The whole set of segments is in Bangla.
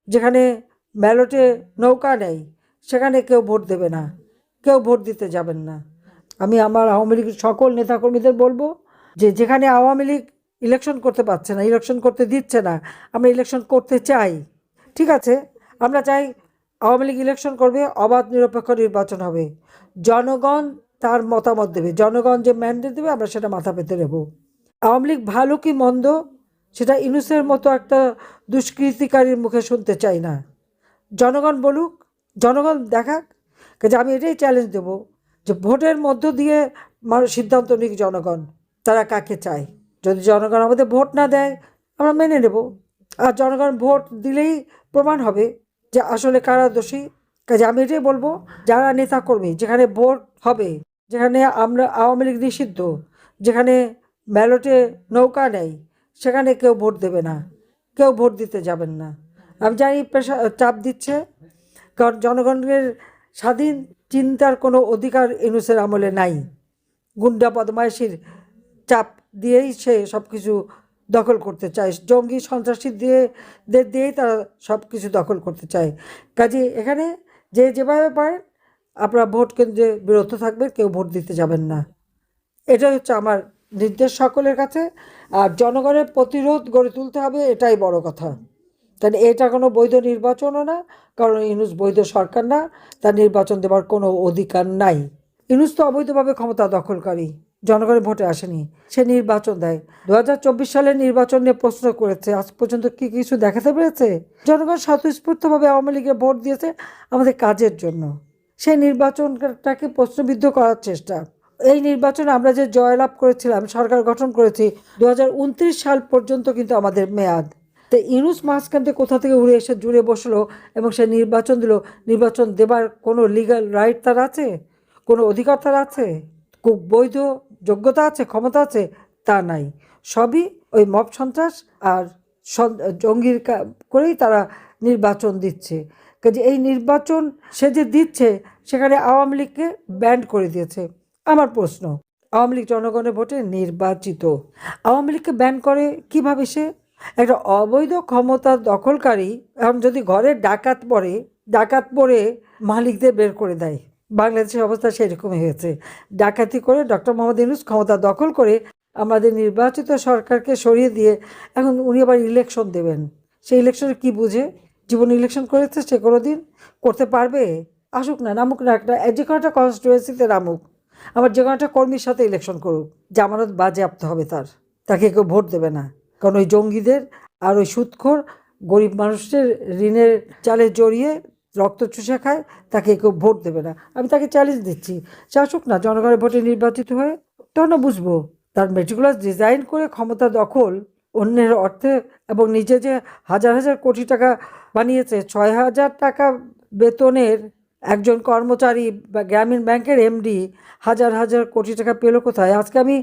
যেখানে ব্যালটে নৌকা নেই সেখানে কেউ ভোট দেবে না, কেউ ভোট দিতে যাবেন না। আমি আমার আওয়ামী লীগের সকল নেতাকর্মীদের বলবো যে যেখানে আওয়ামী লীগ ইলেকশন করতে পারছে না, ইলেকশন করতে দিচ্ছে না, আমরা ইলেকশন করতে চাই। ঠিক আছে, আমরা চাই আওয়ামী লীগ ইলেকশন করবে, অবাধ নিরপেক্ষ নির্বাচন হবে, জনগণ তার মতামত দেবে, জনগণ যে ম্যান্ডেট দেবে আমরা সেটা মাথা পেতে নেব। আওয়ামী লীগ ভালো কি মন্দ সেটা ইউনূসের মতো একটা দুষ্কৃতিকারীর মুখে শুনতে চাই না। জনগণ বলুক, জনগণ দেখাক। কাজে আমি এটাই চ্যালেঞ্জ দেব যে ভোটের মধ্য দিয়ে মানুষ সিদ্ধান্ত নিক জনগণ তারা কাকে চায়। যদি জনগণ আমাদের ভোট না দেয় আমরা মেনে নেব, আর জনগণ ভোট দিলেই প্রমাণ হবে যে আসলে কারা দোষী। কাজে আমি এটাই বলবো, যারা নেতাকর্মী যেখানে ভোট হবে, যেখানে আমরা আওয়ামী লীগ নিষিদ্ধ, যেখানে ব্যালটে নৌকা নেই সেখানে কেউ ভোট দেবে না, কেউ ভোট দিতে যাবেন না। আমি জানি চাপ দিচ্ছে, কারণ জনগণের স্বাধীন চিন্তার কোনো অধিকার ইউনূসের আমলে নাই। গুন্ডা বদমাইশির চাপ দিয়েই সে সব কিছু দখল করতে চায়, জঙ্গি সন্ত্রাসী দিয়েই তারা সব কিছু দখল করতে চায়। কাজে এখানে যে যেভাবে পারেন আপনারা ভোট কেন্দ্রে বিরত থাকবেন, কেউ ভোট দিতে যাবেন না। এটাই হচ্ছে আমার নির্দেশ সকলের কাছে। আর জনগণের প্রতিরোধ গড়ে তুলতে হবে, এটাই বড় কথা। কারণ এটা কোনো বৈধ নির্বাচনও না, কারণ ইউনূস বৈধ সরকার না, তার নির্বাচন দেওয়ার কোনো অধিকার নাই। ইউনূস তো অবৈধভাবে ক্ষমতা দখলকারী, জনগণের ভোটে আসেনি, সে নির্বাচন দেয়। 2024 সালের নির্বাচন নিয়ে প্রশ্ন করেছে, আজ পর্যন্ত কি কিছু দেখাতে পেরেছে? জনগণ স্বতঃস্ফূর্তভাবে আওয়ামী লীগের ভোট দিয়েছে আমাদের কাজের জন্য, সেই নির্বাচনটাকে প্রশ্নবিদ্ধ করার চেষ্টা। এই নির্বাচনে আমরা যে জয়লাভ করেছিলাম, সরকার গঠন করেছি, 2029 সাল পর্যন্ত কিন্তু আমাদের মেয়াদ। তো ইউনূস মাঝখান থেকে কোথা থেকে উড়ে এসে জুড়ে বসলো এবং সে নির্বাচন দিল। নির্বাচন দেবার কোনো লিগ্যাল রাইট তার আছে? কোনো অধিকার তার আছে? খুব বৈধ যোগ্যতা আছে, ক্ষমতা আছে? তা নাই। সবই ওই মব সন্ত্রাস আর জঙ্গির করেই তারা নির্বাচন দিচ্ছে। কাজে এই নির্বাচন সে যে দিচ্ছে সেখানে আওয়ামী লীগকে ব্যান্ড করে দিয়েছে। আমার প্রশ্ন, আওয়ামী লীগ জনগণের ভোটে নির্বাচিত, আওয়ামী লীগকে ব্যান করে কিভাবে? সে একটা অবৈধ ক্ষমতা দখলকারী। এখন যদি ঘরে ডাকাত পড়ে মালিকদের বের করে দেয়, বাংলাদেশের অবস্থা সেরকমই হয়েছে। ডাকাতি করে ডক্টর মোহাম্মদ ইউনূস ক্ষমতা দখল করে আমাদের নির্বাচিত সরকারকে সরিয়ে দিয়ে এখন উনি আবার ইলেকশন দেবেন। সেই ইলেকশনে কি বুঝে? জীবন ইলেকশন করেছে সে কোনো দিন? করতে পারবে? আসুক না, নামুক না, একটা যে কোনো একটা কনস্টিটুয়েন্সিতে নামুক, আবার যে কোনো একটা কর্মীর সাথে ইলেকশন করুক, জামানত বাজেয়াপ্ত হবে তাকে কেউ ভোট দেবে না। কারণ ওই জঙ্গিদের আর ওই সুদখোর গরিব মানুষের ঋণের চালে জড়িয়ে রক্ত চুষে খায়, তাকে কেউ ভোট দেবে না। আমি তাকে চ্যালেঞ্জ দিচ্ছি, সে আসুক না, জনগণের ভোটে নির্বাচিত হয়ে, তখন বুঝবো। তার মেটিকুলাস ডিজাইন করে ক্ষমতা দখল, অন্যের অর্থে, এবং নিজে যে হাজার হাজার কোটি টাকা বানিয়েছে, 6,000 টাকা বেতনের একজন কর্মচারী বা গ্রামীণ ব্যাংকের এমডি হাজার হাজার কোটি টাকা পেল কোথায়? আজকে আমি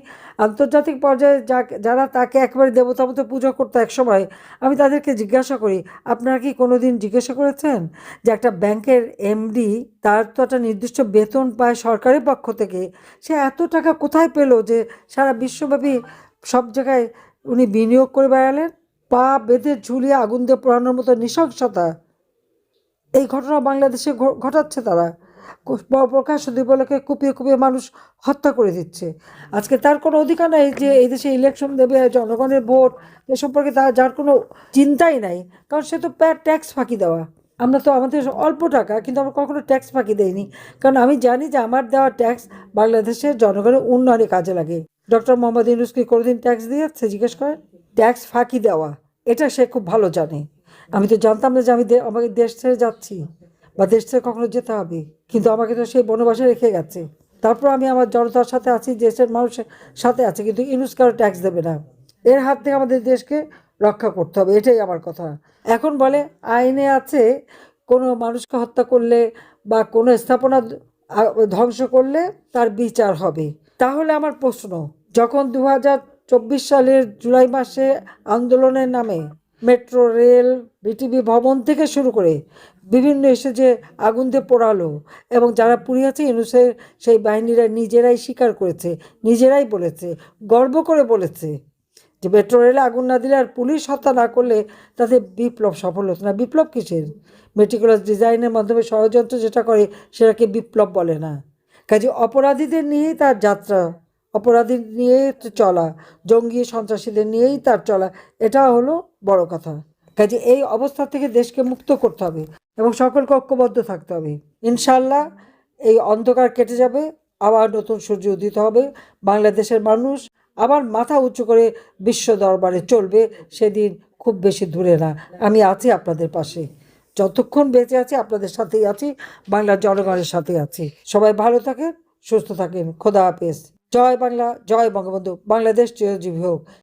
আন্তর্জাতিক পর্যায়ে যারা তাকে একবারে দেবতা মতো পুজো করতো একসময়, আমি তাদেরকে জিজ্ঞাসা করি, আপনারা কি কোনো দিন জিজ্ঞাসা করেছেন যে একটা ব্যাংকের এমডি, তার তো একটা নির্দিষ্ট বেতন পায় সরকারের পক্ষ থেকে, সে এত টাকা কোথায় পেল যে সারা বিশ্বব্যাপী সব জায়গায় উনি বিনিয়োগ করে বেড়ালেন? পা বেঁধে ঝুলিয়ে আগুন দিয়ে পোড়ানোর মতো নৃশংসতা এই ঘটনা বাংলাদেশে ঘটাচ্ছে তারা। প্রকাশ্য দিবালোকে কুপিয়ে কুপিয়ে মানুষ হত্যা করে দিচ্ছে। আজকে তার কোনো অধিকার নাই যে এই দেশে ইলেকশন দেবে, জনগণের ভোট এ সম্পর্কে তার যার কোনো চিন্তাই নাই, কারণ সে তো ট্যাক্স ফাঁকি দেওয়া। আমরা তো আমাদের অল্প টাকা, কিন্তু আমরা কখনো ট্যাক্স ফাঁকি দেইনি, কারণ আমি জানি যে আমার দেওয়া ট্যাক্স বাংলাদেশের জনগণের উন্নয়নে কাজে লাগে। ডক্টর মোহাম্মদ ইউনূস কি কোনোদিন ট্যাক্স দিয়েছে? জিজ্ঞেস করেন। ট্যাক্স ফাঁকি দেওয়া এটা সে খুব ভালো জানে। আমি তো জানতাম না যে আমি আমাকে দেশ ছেড়ে যাচ্ছি বা দেশ ছেড়ে কখনো যেতে হবে, কিন্তু আমাকে তো সেই বনবাসে রেখে গেছে। তারপর আমি আমার জনতার সাথে আছি, দেশের মানুষের সাথে আছি, কিন্তু ইউনূস কারো ট্যাক্স দেবে না। এর হাত থেকে আমাদের দেশকে রক্ষা করতে হবে, এটাই আমার কথা। এখন বলে আইনে আছে, কোনো মানুষকে হত্যা করলে বা কোনো স্থাপনা ধ্বংস করলে তার বিচার হবে। তাহলে আমার প্রশ্ন, যখন 2024 সালের জুলাই মাসে আন্দোলনের নামে মেট্রো রেল, বিটিভি ভবন থেকে শুরু করে বিভিন্ন এসে যে আগুন দিয়ে পোড়ালো, এবং যারা পুড়িয়েছে ইউনূসের সেই বাহিনীরা নিজেরাই স্বীকার করেছে, নিজেরাই বলেছে, গর্ব করে বলেছে যে যে মেট্রো রেলে আগুন না দিলে আর পুলিশ হত্যা না করলে তাতে বিপ্লব সফল হতো না। বিপ্লব কিসের? মেটিকুলাস ডিজাইনের মাধ্যমে ষড়যন্ত্র যেটা করে সেটাকে বিপ্লব বলে না। কাজে অপরাধীদের নিয়েই তার যাত্রা, অপরাধী নিয়ে চলা, জঙ্গি সন্ত্রাসীদের নিয়েই তার চলা, এটা হলো বড় কথা। কাজে এই অবস্থা থেকে দেশকে মুক্ত করতে হবে এবং সকলকে ঐক্যবদ্ধ থাকতে হবে। ইনশাল্লাহ এই অন্ধকার কেটে যাবে, আবার নতুন সূর্য উদিত হবে, বাংলাদেশের মানুষ আবার মাথা উঁচু করে বিশ্ব দরবারে চলবে, সেদিন খুব বেশি দূরে না। আমি আছি আপনাদের পাশে, যতক্ষণ বেঁচে আছি আপনাদের সাথেই আছি, বাংলার জনগণের সাথেই আছি। সবাই ভালো থাকেন, সুস্থ থাকেন। খোদা হাফেজ। জয় বাংলা, জয় বঙ্গবন্ধু। বাংলাদেশ চিরজীবী হোক।